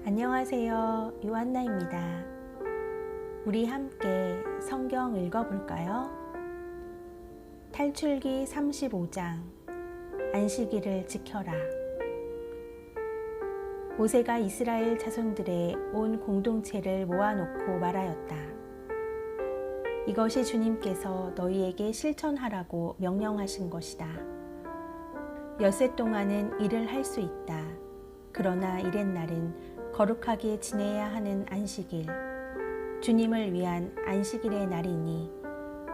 안녕하세요. 요한나입니다. 우리 함께 성경 읽어볼까요? 탈출기 35장 안식일을 지켜라. 모세가 이스라엘 자손들의 온 공동체를 모아놓고 말하였다. 이것이 주님께서 너희에게 실천하라고 명령하신 것이다. 엿새 동안은 일을 할 수 있다. 그러나 이렛날은 거룩하게 지내야 하는 안식일, 주님을 위한 안식일의 날이니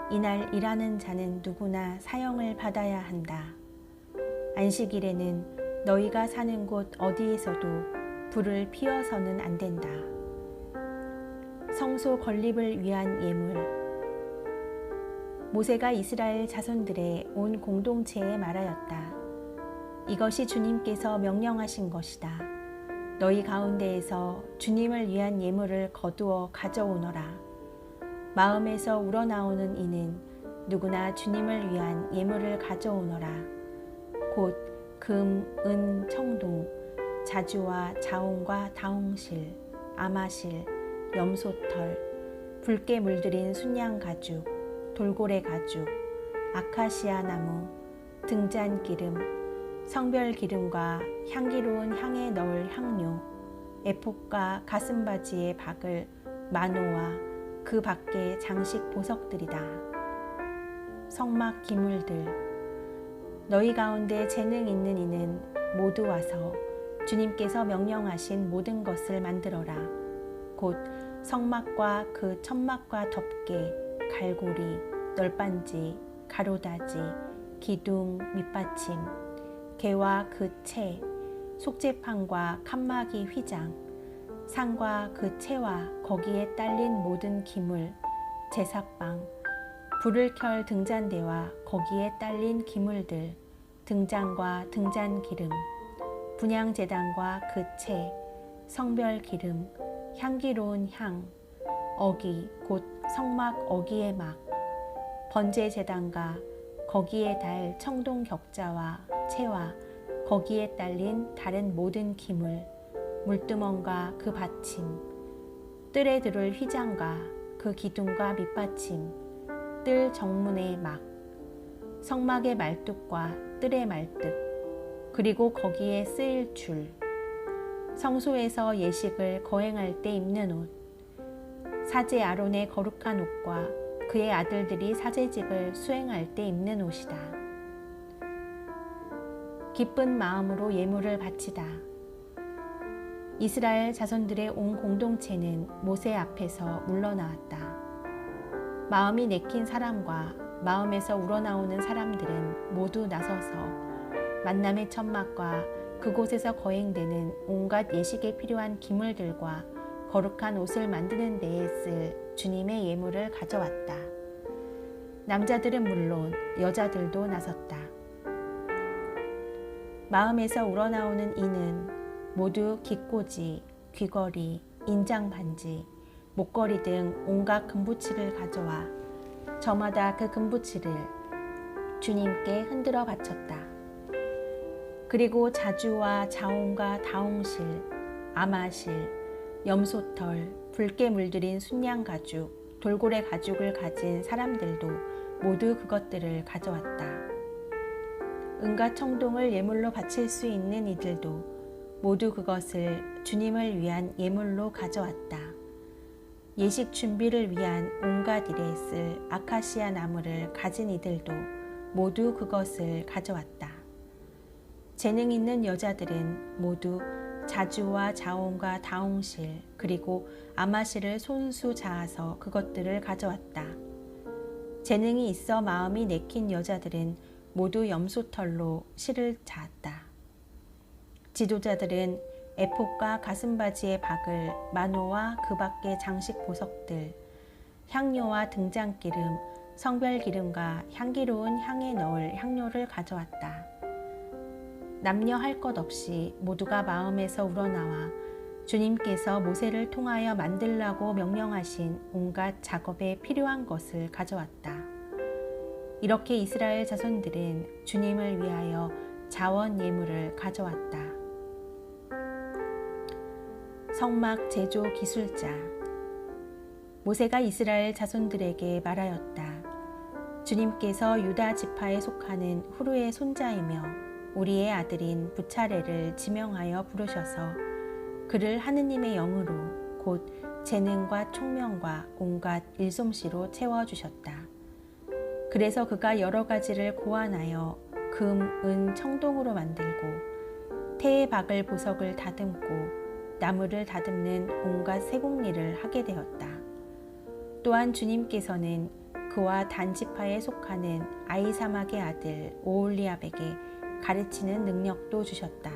이날 일하는 자는 누구나 사형을 받아야 한다. 안식일에는 너희가 사는 곳 어디에서도 불을 피워서는 안 된다. 성소 건립을 위한 예물. 모세가 이스라엘 자손들의 온 공동체에 말하였다. 이것이 주님께서 명령하신 것이다. 너희 가운데에서 주님을 위한 예물을 거두어 가져오너라. 마음에서 우러나오는 이는 누구나 주님을 위한 예물을 가져오너라. 곧 금, 은, 청동, 자주와 자홍과 다홍실, 아마실, 염소털, 붉게 물들인 순양 가죽, 돌고래 가죽, 아카시아 나무, 등잔 기름, 성별 기름과 향기로운 향에 넣을 향료, 에봇과 가슴바지에 박을 마노와 그 밖의 장식 보석들이다. 성막 기물들. 너희 가운데 재능 있는 이는 모두 와서 주님께서 명령하신 모든 것을 만들어라. 곧 성막과 그 천막과 덮개, 갈고리, 널빤지, 가로다지, 기둥, 밑받침, 개와 그 채, 속죄판과 칸막이 휘장, 상과 그 채와 거기에 딸린 모든 기물, 제사빵, 불을 켤 등잔대와 거기에 딸린 기물들, 등잔과 등잔 기름, 분향제단과 그 채, 성별 기름, 향기로운 향, 어기 곧 성막 어기의 막, 번제제단과 거기에 달 청동 격자와 채와 거기에 딸린 다른 모든 기물, 물두멍과 그 받침, 뜰에 들을 휘장과 그 기둥과 밑받침, 뜰 정문의 막, 성막의 말뚝과 뜰의 말뚝, 그리고 거기에 쓰일 줄, 성소에서 예식을 거행할 때 입는 옷, 사제 아론의 거룩한 옷과 그의 아들들이 사제직을 수행할 때 입는 옷이다. 기쁜 마음으로 예물을 바치다. 이스라엘 자손들의 온 공동체는 모세 앞에서 물러나왔다. 마음이 내킨 사람과 마음에서 우러나오는 사람들은 모두 나서서 만남의 천막과 그곳에서 거행되는 온갖 예식에 필요한 기물들과 거룩한 옷을 만드는 데에 쓸 주님의 예물을 가져왔다. 남자들은 물론 여자들도 나섰다. 마음에서 우러나오는 이는 모두 기꼬지, 귀걸이, 인장반지, 목걸이 등 온갖 금부치를 가져와 저마다 그 금부치를 주님께 흔들어 바쳤다. 그리고 자주와 자홍과 다홍실, 아마실, 염소털, 붉게 물들인 순양 가죽, 돌고래 가죽을 가진 사람들도 모두 그것들을 가져왔다. 은과 청동을 예물로 바칠 수 있는 이들도 모두 그것을 주님을 위한 예물로 가져왔다. 예식 준비를 위한 온갖 일에 쓸 아카시아 나무를 가진 이들도 모두 그것을 가져왔다. 재능 있는 여자들은 모두 자주와 자홍과 다홍실 그리고 아마실을 손수 자아서 그것들을 가져왔다. 재능이 있어 마음이 내킨 여자들은 모두 염소털로 실을 자았다. 지도자들은 에봇과 가슴바지에 박을 마노와 그 밖의 장식 보석들, 향료와 등잔기름, 성별기름과 향기로운 향에 넣을 향료를 가져왔다. 남녀 할 것 없이 모두가 마음에서 우러나와 주님께서 모세를 통하여 만들라고 명령하신 온갖 작업에 필요한 것을 가져왔다. 이렇게 이스라엘 자손들은 주님을 위하여 자원 예물을 가져왔다. 성막 제조 기술자. 모세가 이스라엘 자손들에게 말하였다. 주님께서 유다 지파에 속하는 후르의 손자이며 우리의 아들인 부차레를 지명하여 부르셔서 그를 하느님의 영으로 곧 재능과 총명과 온갖 일솜씨로 채워주셨다. 그래서 그가 여러 가지를 고안하여 금, 은, 청동으로 만들고 태의 박을 보석을 다듬고 나무를 다듬는 온갖 세공일을 하게 되었다. 또한 주님께서는 그와 단지파에 속하는 아이사막의 아들 오홀리압에게 가르치는 능력도 주셨다.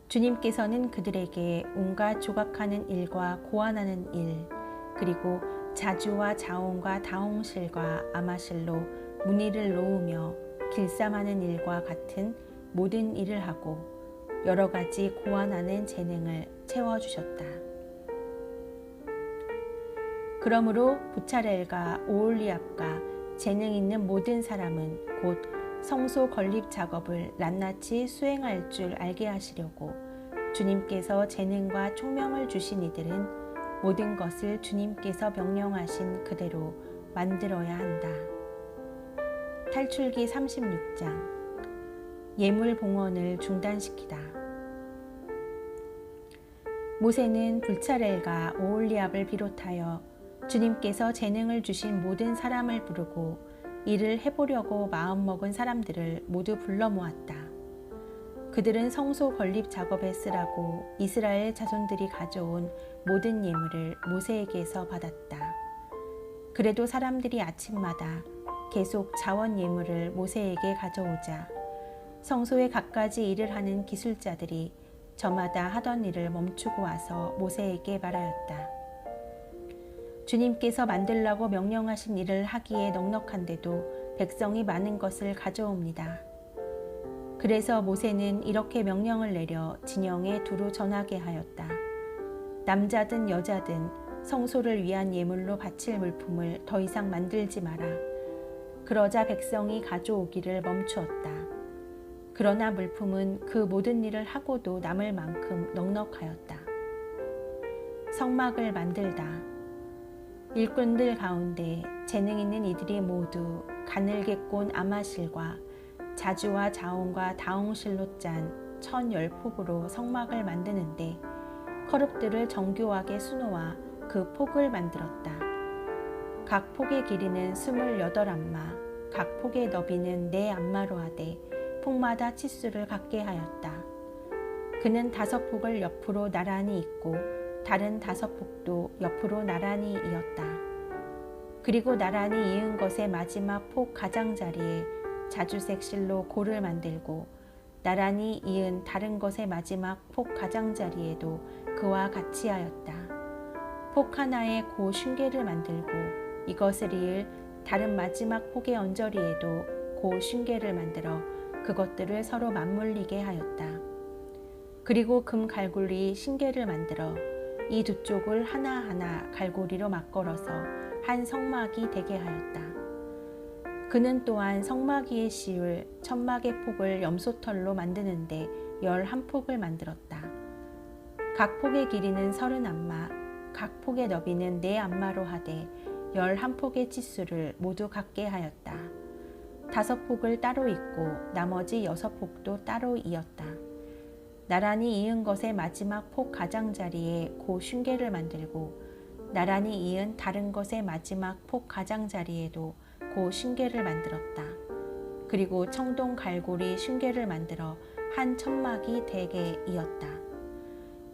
주님께서는 그들에게 온갖 조각하는 일과 고안하는 일, 그리고 자주와 자온과 다홍실과 아마실로 무늬를 놓으며 길쌈하는 일과 같은 모든 일을 하고 여러 가지 고안하는 재능을 채워주셨다. 그러므로 부차렐과 오홀리압과 재능 있는 모든 사람은 곧 성소 건립 작업을 낱낱이 수행할 줄 알게 하시려고 주님께서 재능과 총명을 주신 이들은 모든 것을 주님께서 명령하신 그대로 만들어야 한다. 탈출기 36장. 예물 봉헌을 중단시키다. 모세는 불차렐과 오홀리압을 비롯하여 주님께서 재능을 주신 모든 사람을 부르고 일을 해보려고 마음먹은 사람들을 모두 불러 모았다. 그들은 성소 건립 작업에 쓰라고 이스라엘 자손들이 가져온 모든 예물을 모세에게서 받았다. 그래도 사람들이 아침마다 계속 자원 예물을 모세에게 가져오자 성소에 갖가지 일을 하는 기술자들이 저마다 하던 일을 멈추고 와서 모세에게 말하였다. 주님께서 만들라고 명령하신 일을 하기에 넉넉한데도 백성이 많은 것을 가져옵니다. 그래서 모세는 이렇게 명령을 내려 진영에 두루 전하게 하였다. 남자든 여자든 성소를 위한 예물로 바칠 물품을 더 이상 만들지 마라. 그러자 백성이 가져오기를 멈추었다. 그러나 물품은 그 모든 일을 하고도 남을 만큼 넉넉하였다. 성막을 만들다. 일꾼들 가운데 재능 있는 이들이 모두 가늘게 꼰 아마실과 자주와 자온과 다홍실로 짠 1010폭으로 성막을 만드는데 커룹들을 정교하게 수놓아 그 폭을 만들었다. 각 폭의 길이는 28안마, 각 폭의 너비는 4안마로 하되 폭마다 치수를 같게 하였다. 그는 5폭을 옆으로 나란히 잇고 다른 5폭도 옆으로 나란히 이었다. 그리고 나란히 이은 것의 마지막 폭 가장자리에 자주색 실로 고를 만들고 나란히 이은 다른 것의 마지막 폭 가장자리에도 그와 같이 하였다. 폭 하나에 고 쉰개를 만들고 이것을 이을 다른 마지막 폭의 언저리에도 고 쉰개를 만들어 그것들을 서로 맞물리게 하였다. 그리고 금 갈고리 쉰개를 만들어 이 두 쪽을 하나하나 갈고리로 맞걸어서 한 성막이 되게 하였다. 그는 또한 성막 위에 씌울 천막의 폭을 염소털로 만드는데 11폭을 만들었다. 각 폭의 길이는 30안마, 각 폭의 너비는 4안마로 하되 11폭의 치수를 모두 같게 하였다. 5폭을 따로 잇고 나머지 6폭도 따로 이었다. 나란히 이은 것의 마지막 폭 가장자리에 고 쉰개를 만들고 나란히 이은 다른 것의 마지막 폭 가장자리에도 고 쉰개를 만들었다. 그리고 청동 갈고리 쉰개를 만들어 한 천막이 되게 이었다.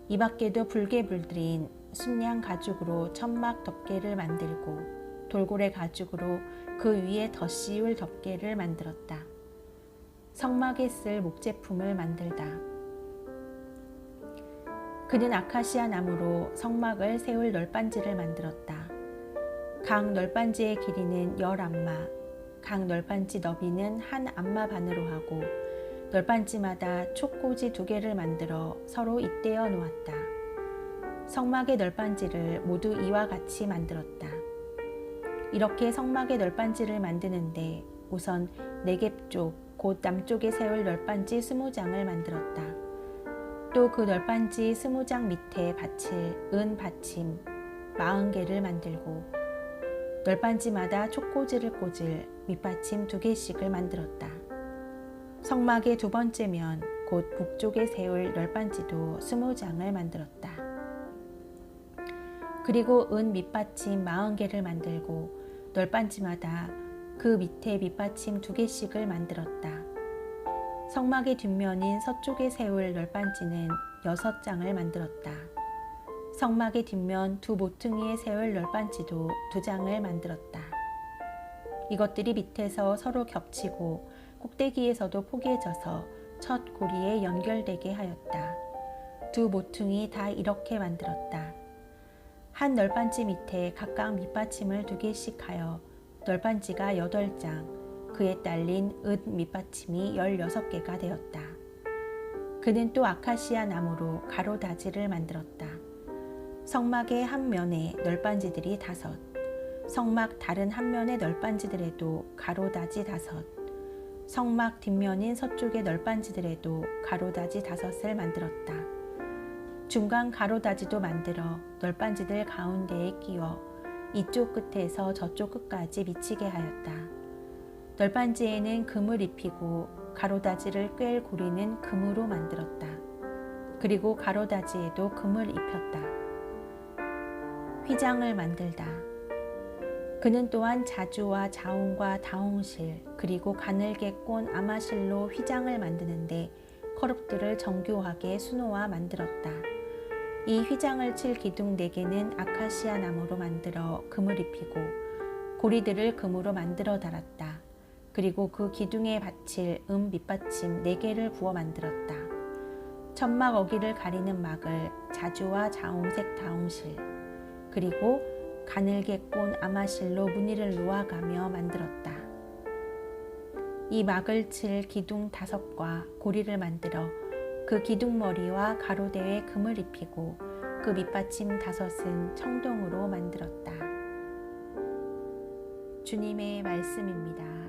이 밖에도 붉게 물들인 순양 가죽으로 천막 덮개를 만들고 돌고래 가죽으로 그 위에 덧씌울 덮개를 만들었다. 성막에 쓸 목제품을 만들다. 그는 아카시아 나무로 성막을 세울 널빤지를 만들었다. 각 널빤지의 길이는 10안마, 각 널빤지 너비는 1안마 반으로 하고 널빤지마다 촉꽂이 2개를 만들어 서로 잇대어 놓았다. 성막의 널빤지를 모두 이와 같이 만들었다. 이렇게 성막의 널빤지를 만드는데 우선 네겝 쪽, 곧 남쪽에 세울 널빤지 20장을 만들었다. 또 그 널빤지 20장 밑에 받칠 은 받침 40개를 만들고 널빤지마다 촉꽂이를 꽂을 밑받침 2개씩을 만들었다. 성막의 두 번째 면 곧 북쪽에 세울 널빤지도 20장을 만들었다. 그리고 은 밑받침 40개를 만들고 널빤지마다 그 밑에 밑받침 2개씩을 만들었다. 성막의 뒷면인 서쪽에 세울 널빤지는 6장을 만들었다. 성막의 뒷면 두 모퉁이에 세울 널빤지도 2장을 만들었다. 이것들이 밑에서 서로 겹치고 꼭대기에서도 포개져서 첫 고리에 연결되게 하였다. 두 모퉁이 다 이렇게 만들었다. 한 널빤지 밑에 각각 밑받침을 2개씩 하여 널빤지가 8장, 그에 딸린 은 밑받침이 16개가 되었다. 그는 또 아카시아 나무로 가로다지를 만들었다. 성막의 한 면에 널빤지들이 5, 성막 다른 한 면의 널빤지들에도 가로다지 5, 성막 뒷면인 서쪽의 널빤지들에도 가로다지 5을 만들었다. 중간 가로다지도 만들어 널빤지들 가운데에 끼워 이쪽 끝에서 저쪽 끝까지 미치게 하였다. 널빤지에는 금을 입히고 가로다지를 꿰 고리는 금으로 만들었다. 그리고 가로다지에도 금을 입혔다. 휘장을 만들다. 그는 또한 자주와 자홍과 다홍실 그리고 가늘게 꼰 아마실로 휘장을 만드는데 커룹들을 정교하게 수놓아 만들었다. 이 휘장을 칠 기둥 4개는 아카시아 나무로 만들어 금을 입히고 고리들을 금으로 만들어 달았다. 그리고 그 기둥에 받칠 밑받침 4개를 부어 만들었다. 천막 어기를 가리는 막을 자주와 자홍색 다홍실 그리고 가늘게 꼰 아마실로 무늬를 놓아가며 만들었다. 이 막을 칠 기둥 5과 고리를 만들어 그 기둥머리와 가로대에 금을 입히고 그 밑받침 5은 청동으로 만들었다. 주님의 말씀입니다.